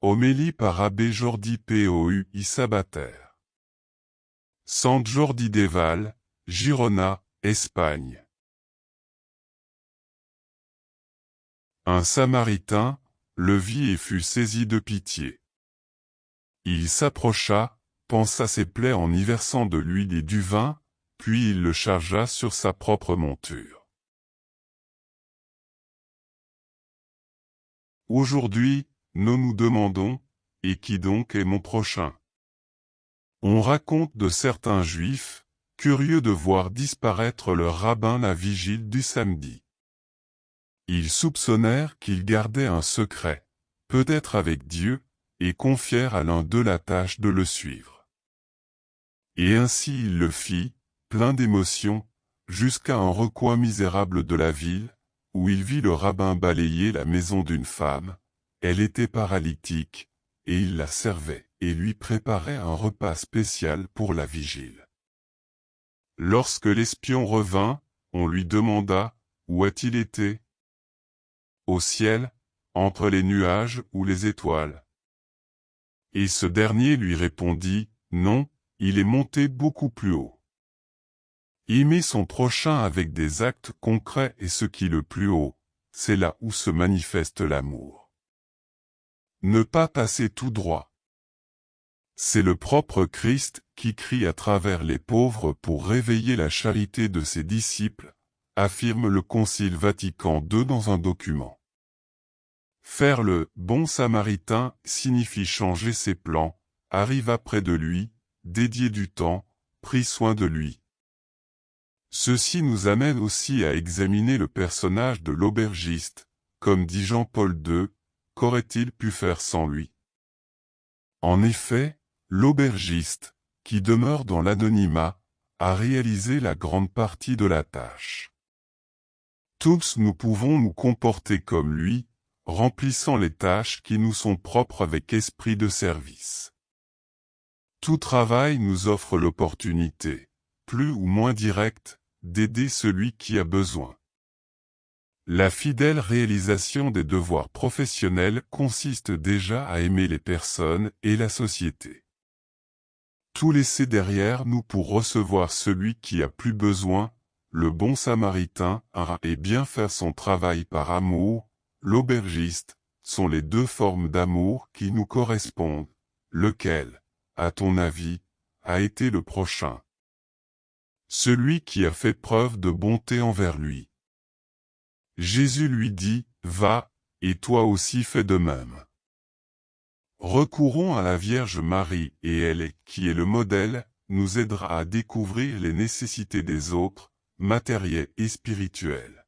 Homélie par Abbé Jordi Pou Sabater. Sant Jordi Desvalls, Girona, Espagne. Un Samaritain le vit et fut saisi de pitié. Il s'approcha, pansa ses plaies en y versant de l'huile et du vin, puis il le chargea sur sa propre monture. Aujourd'hui, nous nous demandons, et qui donc est mon prochain? On raconte de certains Juifs, curieux de voir disparaître leur rabbin la vigile du samedi. Ils soupçonnèrent qu'il gardait un secret, peut-être avec Dieu, et confièrent à l'un d'eux la tâche de le suivre. Et ainsi il le fit, plein d'émotion, jusqu'à un recoin misérable de la ville, où il vit le rabbin balayer la maison d'une femme. Elle était paralytique, et il la servait, et lui préparait un repas spécial pour la vigile. Lorsque l'espion revint, on lui demanda, où a-t-il été? Au ciel, entre les nuages ou les étoiles. Et ce dernier lui répondit, non, il est monté beaucoup plus haut. Aimer son prochain avec des actes concrets est ce qui est le plus haut, c'est là où se manifeste l'amour. Ne pas passer tout droit. C'est le propre Christ qui crie à travers les pauvres pour réveiller la charité de ses disciples, affirme le Concile Vatican II dans un document. Faire le « bon samaritain » signifie changer ses plans, arriva près de lui, dédier du temps, pris soin de lui. Ceci nous amène aussi à examiner le personnage de l'aubergiste, comme dit Jean-Paul II, qu'aurait-il pu faire sans lui? En effet, l'aubergiste, qui demeure dans l'anonymat, a réalisé la grande partie de la tâche. Tous nous pouvons nous comporter comme lui, remplissant les tâches qui nous sont propres avec esprit de service. Tout travail nous offre l'opportunité, plus ou moins directe, d'aider celui qui a besoin. La fidèle réalisation des devoirs professionnels consiste déjà à aimer les personnes et la société. Tout laisser derrière nous pour recevoir celui qui a plus besoin, le bon samaritain, et bien faire son travail par amour, l'aubergiste, sont les deux formes d'amour qui nous correspondent. Lequel, à ton avis, a été le prochain? Celui qui a fait preuve de bonté envers lui. Jésus lui dit, va, et toi aussi fais de même. Recourons à la Vierge Marie et elle, qui est le modèle, nous aidera à découvrir les nécessités des autres, matérielles et spirituelles.